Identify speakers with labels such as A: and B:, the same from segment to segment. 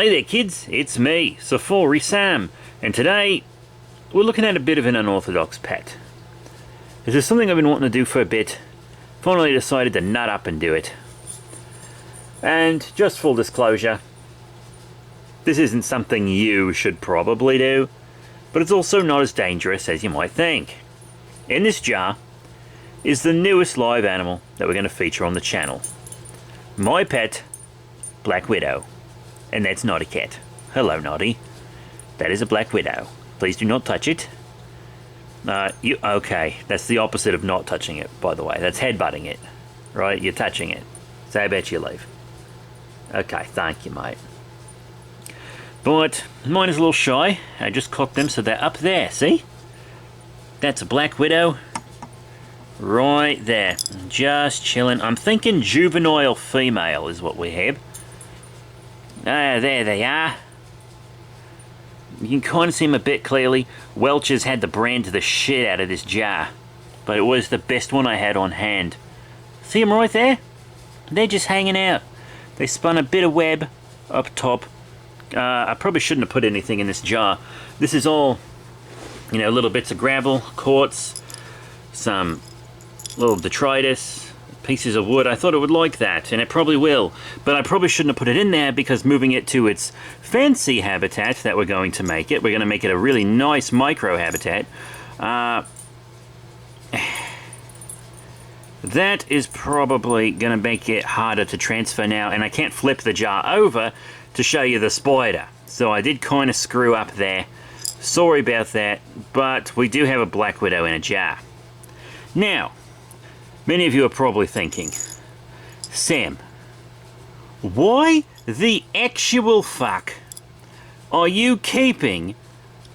A: Hey there kids, it's me, Safari Sam, and today we're looking at a bit of an unorthodox pet. This is something I've been wanting to do for a bit, finally decided to nut up and do it. And just full disclosure, this isn't something you should probably do, but it's also not as dangerous as you might think. In this jar is the newest live animal that we're going to feature on the channel. My pet, Black Widow. And that's not a cat. Hello, Noddy. That is a Black Widow. Please do not touch it. Okay, that's the opposite of not touching it, by the way. That's headbutting it. Right? You're touching it. So I bet you leave. Okay, thank you, mate. But mine is a little shy. I just cocked them so they're up there, see? That's a Black Widow. Right there. Just chilling. I'm thinking juvenile female is what we have. Ah, there they are. You can kind of see them a bit clearly. Welch has had to brand the shit out of this jar, but it was the best one I had on hand. See them right there? They're just hanging out. They spun a bit of web up top. I probably shouldn't have put anything in this jar. This is all, you know, little bits of gravel, quartz, some little detritus, pieces of wood. I thought it would like that, and it probably will, but I probably shouldn't have put it in there because moving it to its fancy habitat that we're going to make it, we're going to make it a really nice micro habitat. That is probably going to make it harder to transfer now, and I can't flip the jar over to show you the spider, so I did kind of screw up there. Sorry about that, but we do have a Black Widow in a jar. Now, many of you are probably thinking, Sam, why the actual fuck are you keeping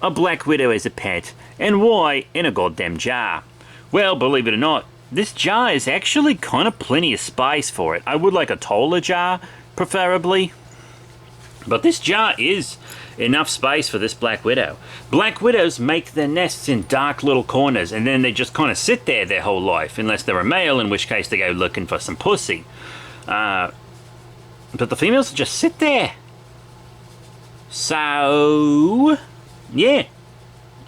A: a Black Widow as a pet, and why in a goddamn jar? Well, believe it or not, this jar is actually kind of plenty of space for it. I would like a taller jar, preferably, but this jar is enough space for this Black Widow. Black Widows make their nests in dark little corners, and then they just kind of sit there their whole life, unless they're a male, in which case they go looking for some pussy. But the females just sit there. So, yeah,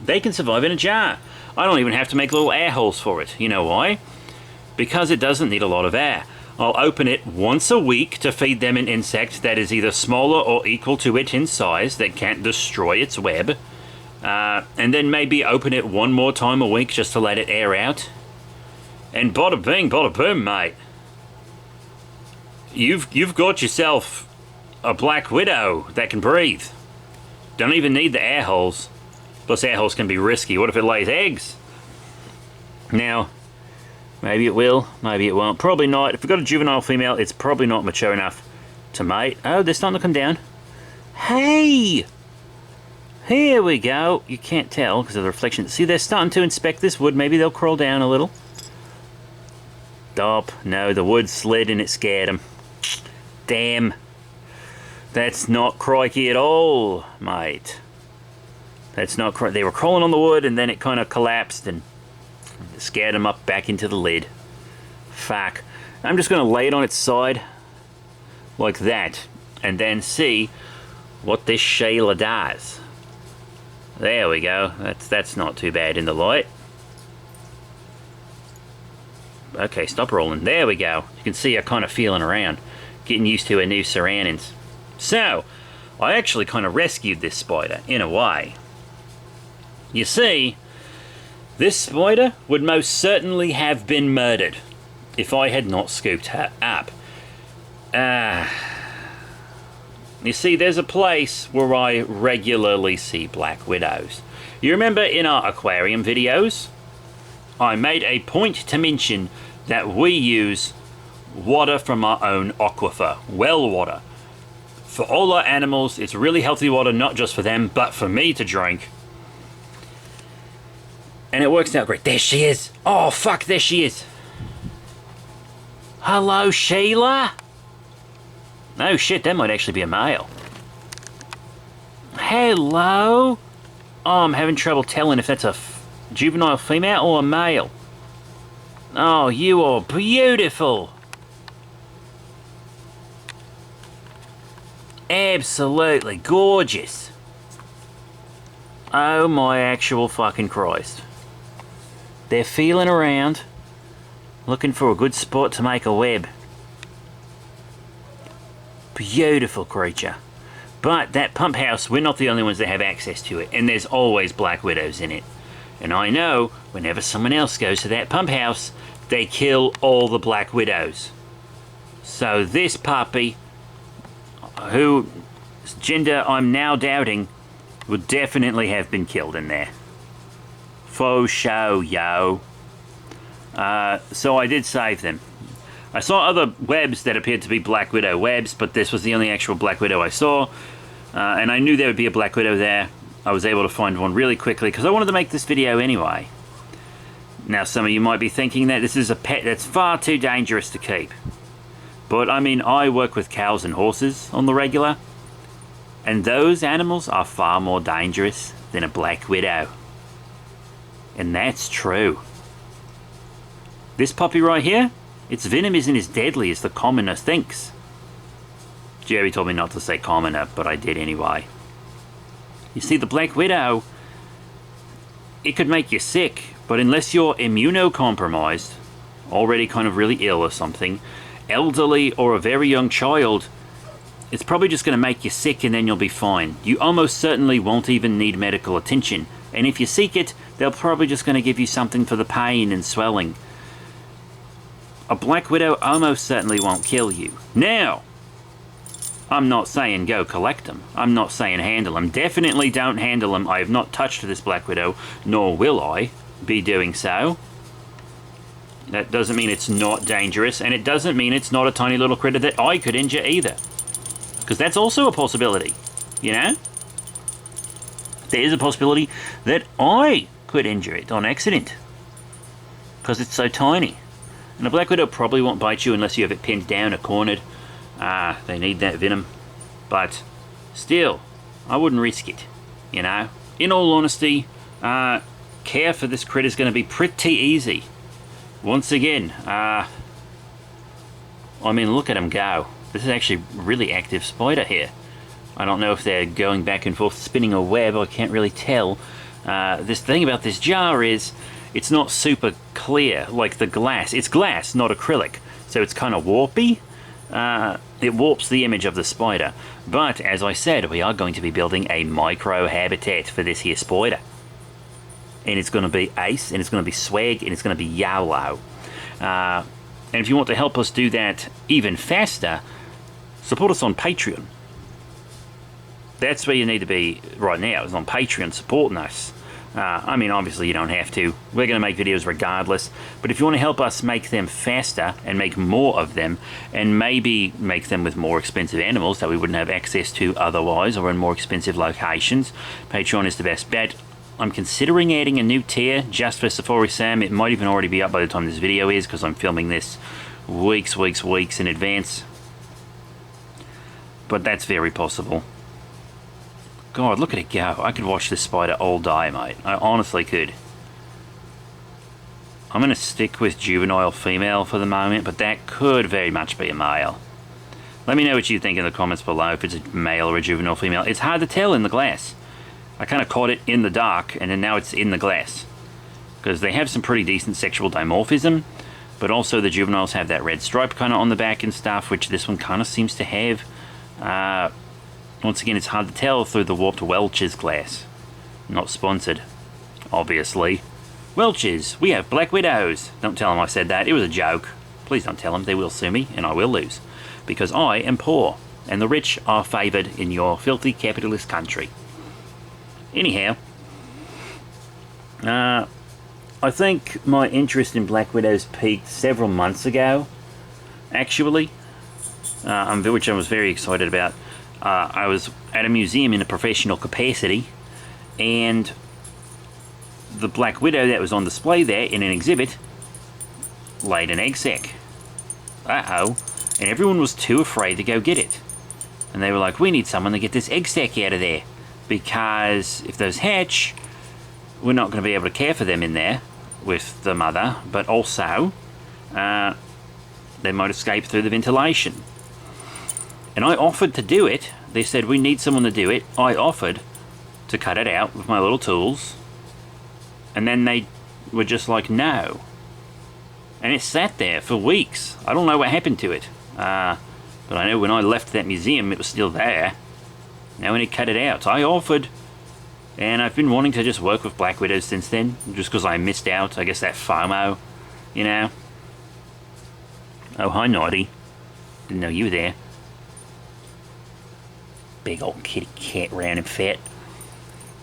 A: they can survive in a jar. I don't even have to make little air holes for it. You know why? Because it doesn't need a lot of air. I'll open it once a week to feed them an insect that is either smaller or equal to it in size that can't destroy its web. And then maybe open it one more time a week just to let it air out. And bada bing, bada boom, mate. You've got yourself a Black Widow that can breathe. Don't even need the air holes. Plus air holes can be risky. What if it lays eggs? Now, maybe it will, maybe it won't. Probably not. If we've got a juvenile female, it's probably not mature enough to mate. Oh, they're starting to come down. Hey! Here we go. You can't tell because of the reflection. See, they're starting to inspect this wood. Maybe they'll crawl down a little. Stop. No, the wood slid and it scared them. Damn. That's not crikey at all, mate. That's not crikey. They were crawling on the wood and then it kind of collapsed and scared them up back into the lid. Fuck. I'm just going to lay it on its side like that and then see what this Sheila does. There we go. That's not too bad in the light. Okay, stop rolling. There we go. You can see her kind of feeling around, getting used to her new surroundings. So, I actually kind of rescued this spider in a way. You see, this spider would most certainly have been murdered if I had not scooped her up. You see, there's a place where I regularly see Black Widows. You remember in our aquarium videos? I made a point to mention that we use water from our own aquifer, well water. For all our animals, it's really healthy water, not just for them, but for me to drink. And it works out great. There she is. Oh, fuck, there she is. Hello, Sheila. Oh, shit, that might actually be a male. Hello. Oh, I'm having trouble telling if that's a juvenile female or a male. Oh, you are beautiful. absolutely gorgeous. Oh my actual fucking Christ. They're feeling around, looking for a good spot to make a web. Beautiful creature. But that pump house, we're not the only ones that have access to it, and there's always black widows in it. And I know whenever someone else goes to that pump house, they kill all the black widows. So this puppy, whose gender I'm now doubting, would definitely have been killed in there. Faux show, yo. So I did save them. I saw other webs that appeared to be Black Widow webs, but this was the only actual Black Widow I saw. And I knew there would be a Black Widow there. I was able to find one really quickly because I wanted to make this video anyway. Now some of you might be thinking that this is a pet that's far too dangerous to keep. But I mean, I work with cows and horses on the regular, and those animals are far more dangerous than a Black Widow. And that's true. This puppy right here, its venom isn't as deadly as the commoner thinks. Jerry told me not to say commoner, but I did anyway. You see, the Black Widow, it could make you sick, but unless you're immunocompromised, already kind of really ill or something, elderly or a very young child, it's probably just going to make you sick and then you'll be fine. You almost certainly won't even need medical attention. And if you seek it, they're probably just going to give you something for the pain and swelling. A Black Widow almost certainly won't kill you. Now, I'm not saying go collect them. I'm not saying handle them. Definitely don't handle them. I have not touched this Black Widow, nor will I be doing so. That doesn't mean it's not dangerous, and it doesn't mean it's not a tiny little critter that I could injure either. Because that's also a possibility, you know? There is a possibility that I could injure it on accident. Because it's so tiny. And a Black Widow probably won't bite you unless you have it pinned down or cornered. They need that venom. But still, I wouldn't risk it, you know? In all honesty, care for this critter is going to be pretty easy. Once again, I mean, look at them go. This is actually a really active spider here. I don't know if they're going back and forth spinning a web. I can't really tell. This thing about this jar is it's not super clear like the glass. It's glass, not acrylic. So it's kind of warpy. It warps the image of the spider. But as I said, we are going to be building a micro habitat for this here spider. And it's going to be ace, and it's going to be swag, and it's going to be YOLO. And if you want to help us do that even faster, support us on Patreon. That's where you need to be right now, is on Patreon supporting us. I mean, obviously you don't have to. We're going to make videos regardless. But if you want to help us make them faster and make more of them, and maybe make them with more expensive animals that we wouldn't have access to otherwise, or in more expensive locations, Patreon is the best bet. I'm considering adding a new tier just for Safari Sam. It might even already be up by the time this video is, because I'm filming this weeks in advance. But that's very possible. God, look at it go. I could watch this spider all day, mate. I honestly could. I'm going to stick with juvenile female for the moment, but that could very much be a male. Let me know what you think in the comments below, if it's a male or a juvenile female. It's hard to tell in the glass. I kind of caught it in the dark, and then now it's in the glass. Because they have some pretty decent sexual dimorphism, but also the juveniles have that red stripe kind of on the back and stuff, which this one kind of seems to have. Once again, it's hard to tell through the warped Welch's glass. Not sponsored, obviously. Welch's, we have Black Widows. Don't tell them I said that, it was a joke. Please don't tell them, they will sue me, and I will lose. Because I am poor, and the rich are favoured in your filthy capitalist country. Anyhow, I think my interest in Black Widows peaked several months ago, actually, which I was very excited about. I was at a museum in a professional capacity, and the Black Widow that was on display there in an exhibit laid an egg sac. Uh-oh. And everyone was too afraid to go get it. And they were like, we need someone to get this egg sac out of there. Because if those hatch, we're not going to be able to care for them in there with the mother, but also they might escape through the ventilation. And I offered to do it. They said, we need someone to do it. I offered to cut it out with my little tools. And then they were just like, no. And it sat there for weeks. I don't know what happened to it. But I know when I left that museum, it was still there. Now when it cut it out, I offered. And I've been wanting to just work with Black Widows since then. Just because I missed out. I guess that FOMO, you know. Oh, hi, Naughty. Didn't know you were there. Big old kitty cat, round and fat.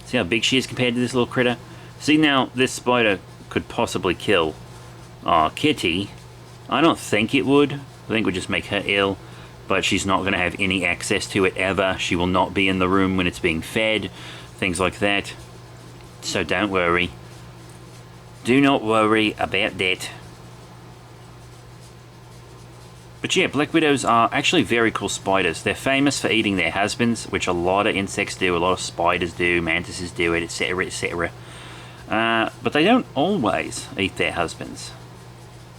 A: See how big she is compared to this little critter? See, now, this spider could possibly kill Kitty. I don't think it would. I think it would just make her ill. But she's not going to have any access to it ever. She will not be in the room when it's being fed. Things like that. So don't worry. Do not worry about that. But yeah, Black Widows are actually very cool spiders. They're famous for eating their husbands, which a lot of insects do, a lot of spiders do, mantises do it, etc, etc. But they don't always eat their husbands.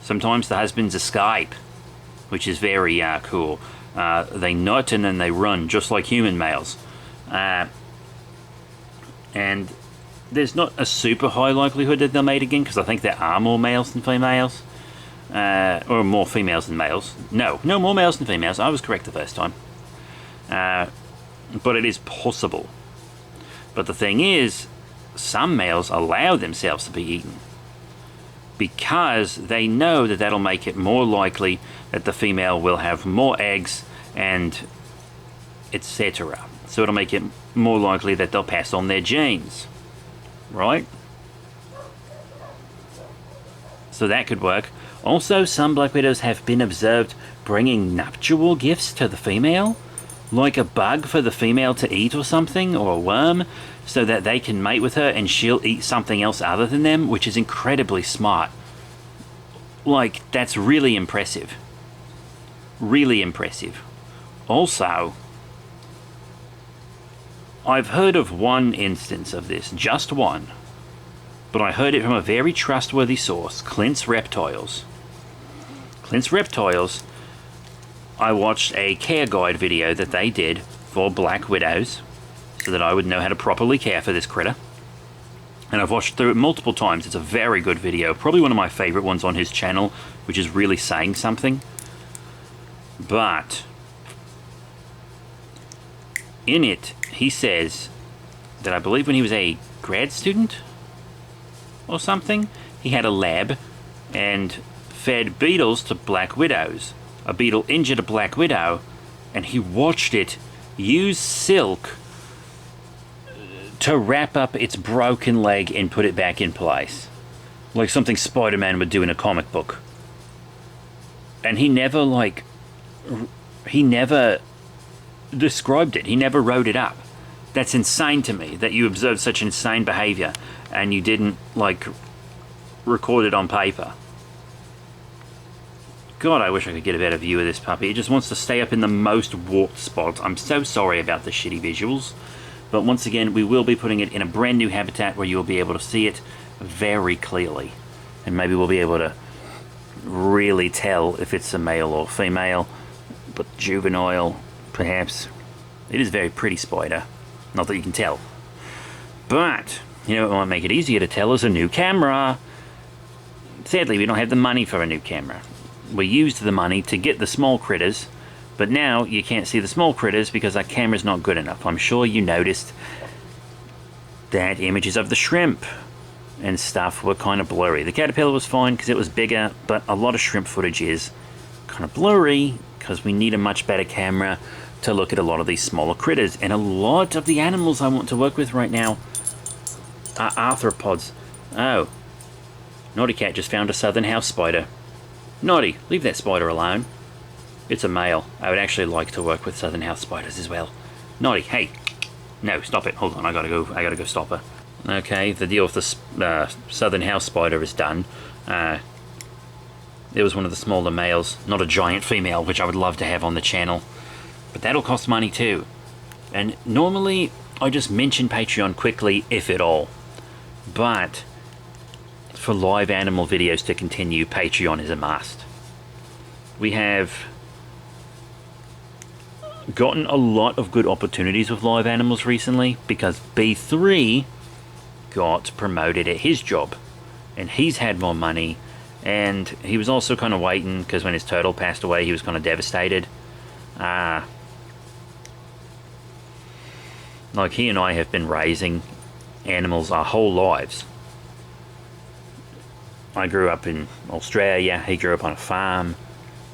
A: Sometimes the husbands escape, which is very cool. They nut and then they run, just like human males. And there's not a super high likelihood that they'll mate again, because I think there are more males than females. Or more females than males. No, more males than females. I was correct the first time. But it is possible. But the thing is, some males allow themselves to be eaten because they know that that'll make it more likely that the female will have more eggs and etc. So it'll make it more likely that they'll pass on their genes. Right? So that could work. Also, some Black Widows have been observed bringing nuptial gifts to the female, like a bug for the female to eat or something, or a worm, so that they can mate with her and she'll eat something else other than them, which is incredibly smart. Like, that's really impressive. Really impressive. Also, I've heard of one instance of this, just one, but I heard it from a very trustworthy source, Clint's Reptiles. Clint's Reptiles, I watched a care guide video that they did for Black Widows, so that I would know how to properly care for this critter. And I've watched through it multiple times. It's a very good video, probably one of my favorite ones on his channel, which is really saying something. But in it, he says that I believe when he was a grad student or something, he had a lab and fed beetles to Black Widows. A beetle injured a Black Widow, and he watched it use silk to wrap up its broken leg and put it back in place. Like something Spider-Man would do in a comic book. And he never, he never described it. He never wrote it up. That's insane to me, that you observed such insane behavior and you didn't, record it on paper. God, I wish I could get a better view of this puppy. It just wants to stay up in the most warped spot. I'm so sorry about the shitty visuals. But once again, we will be putting it in a brand new habitat where you'll be able to see it very clearly. And maybe we'll be able to really tell if it's a male or female. But juvenile, perhaps. It is a very pretty spider. Not that you can tell. But, you know what might make it easier to tell is a new camera. Sadly, we don't have the money for a new camera. We used the money to get the small critters, but now you can't see the small critters because our camera's not good enough. I'm sure you noticed that images of the shrimp and stuff were kind of blurry. The caterpillar was fine because it was bigger, but a lot of shrimp footage is kind of blurry because we need a much better camera to look at a lot of these smaller critters. And a lot of the animals I want to work with right now are arthropods. Oh, Naughty Cat just found a southern house spider. Naughty, leave that spider alone. It's a male. I would actually like to work with southern house spiders as well. Naughty, hey. No, stop it. Hold on, I gotta go stop her. Okay, the deal with the southern house spider is done. There was one of the smaller males, not a giant female, which I would love to have on the channel. But that'll cost money too. And normally, I just mention Patreon quickly, if at all. But for live animal videos to continue, Patreon is a must. We have gotten a lot of good opportunities with live animals recently because B3 got promoted at his job and he's had more money, and he was also kind of waiting because when his turtle passed away he was kind of devastated. Like, he and I have been raising animals our whole lives. I grew up in Australia, he grew up on a farm,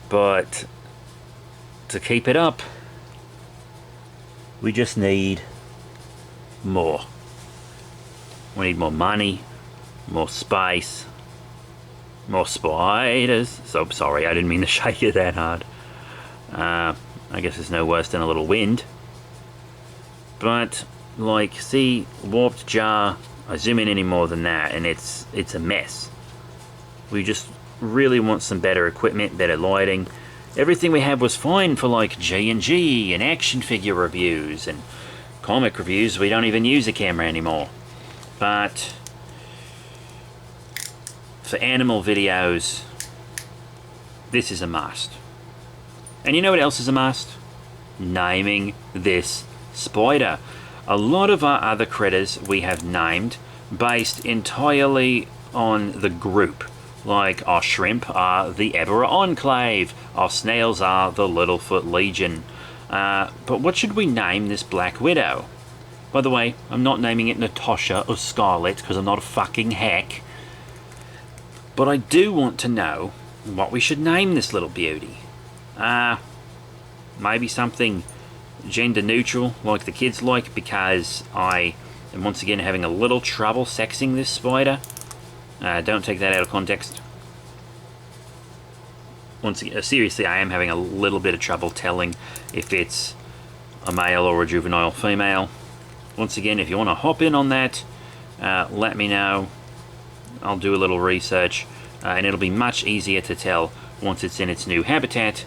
A: but to keep it up, we just need more. We need more money, more space, more spiders. So sorry, I didn't mean to shake it that hard. I guess it's no worse than a little wind. But, like, see, warped jar, I zoom in any more than that and it's a mess. We just really want some better equipment, better lighting. Everything we had was fine for like G&G and action figure reviews and comic reviews. We don't even use a camera anymore. But for animal videos, this is a must. And you know what else is a must? Naming this spider. A lot of our other critters we have named based entirely on the group. Like, our shrimp are the Ebera Enclave, our snails are the Littlefoot Legion. But what should we name this Black Widow? By the way, I'm not naming it Natasha or Scarlet because I'm not a fucking hack. But I do want to know what we should name this little beauty. Maybe something gender neutral like the kids like, because I am once again having a little trouble sexing this spider. Don't take that out of context. Once again, seriously, I am having a little bit of trouble telling if it's a male or a juvenile female. Once again, if you want to hop in on that, let me know. I'll do a little research, and it'll be much easier to tell once it's in its new habitat.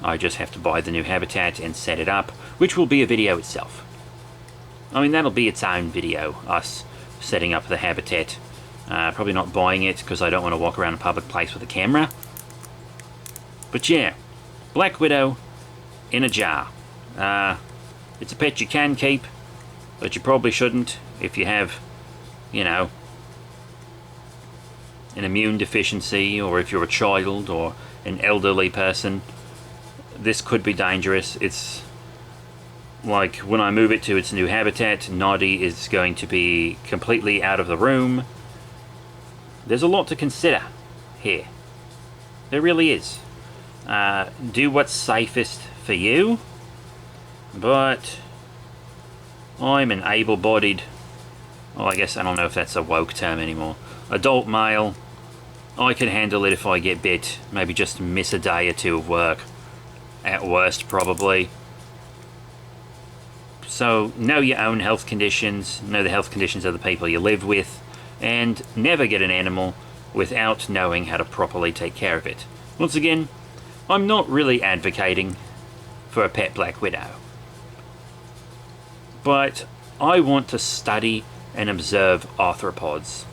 A: I just have to buy the new habitat and set it up, which will be a video itself. I mean, that'll be its own video, us setting up the habitat. Probably not buying it because I don't want to walk around a public place with a camera. But yeah, Black Widow in a jar. It's a pet you can keep, but you probably shouldn't if you have, you know, an immune deficiency, or if you're a child or an elderly person. This could be dangerous. It's like when I move it to its new habitat, Noddy is going to be completely out of the room. There's a lot to consider here. There really is. Do what's safest for you, but I'm an able-bodied, well, I guess I don't know if that's a woke term anymore, adult male. I can handle it if I get bit, maybe just miss a day or two of work, at worst probably. So know your own health conditions, know the health conditions of the people you live with, and never get an animal without knowing how to properly take care of it. Once again, I'm not really advocating for a pet Black Widow, but I want to study and observe arthropods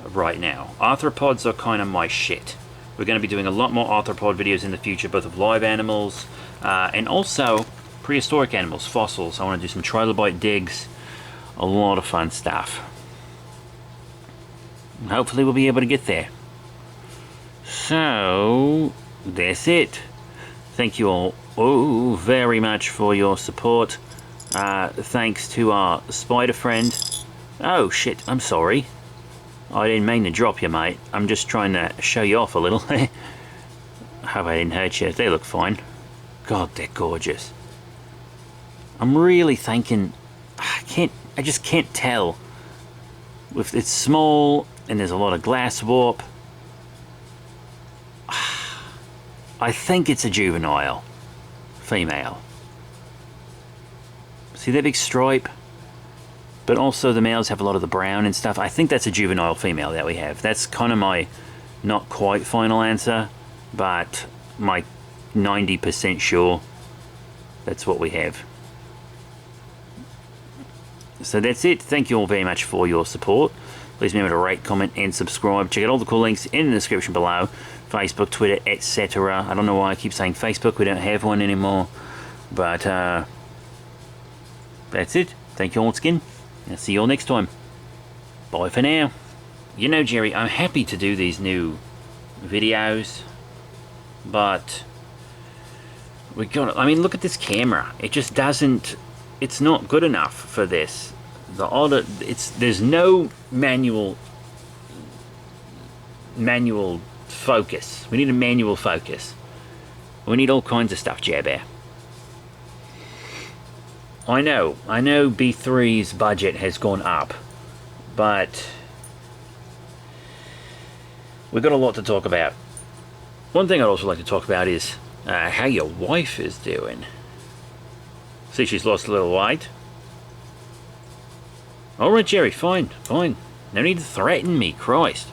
A: right now. Arthropods are kind of my shit. We're going to be doing a lot more arthropod videos in the future, both of live animals and also prehistoric animals, fossils. I want to do some trilobite digs, a lot of fun stuff. Hopefully we'll be able to get there. So that's it. Thank you all very much for your support. Thanks to our spider friend. Oh shit, I'm sorry. I didn't mean to drop you, mate. I'm just trying to show you off a little. I hope I didn't hurt you. They look fine. God, they're gorgeous. I'm really thinking, I just can't tell. It's small and there's a lot of glass warp. I think it's a juvenile female. See that big stripe? But also the males have a lot of the brown and stuff. I think that's a juvenile female that we have. That's kind of my not quite final answer, but my 90% sure that's what we have. So that's it. Thank you all very much for your support. Please remember to rate, comment, and subscribe. Check out all the cool links in the description below. Facebook, Twitter, etc. I don't know why I keep saying Facebook. We don't have one anymore. But that's it. Thank you all again. I'll see you all next time. Bye for now. You know, Jerry, I'm happy to do these new videos, but we got. I mean, look at this camera. It just doesn't. It's not good enough for this. There's no manual focus. We need a manual focus. We need all kinds of stuff, Jabber. I know B3's budget has gone up, but we've got a lot to talk about. One thing I'd also like to talk about is how your wife is doing. See, she's lost a little weight. Alright, Jerry, fine. No need to threaten me, Christ.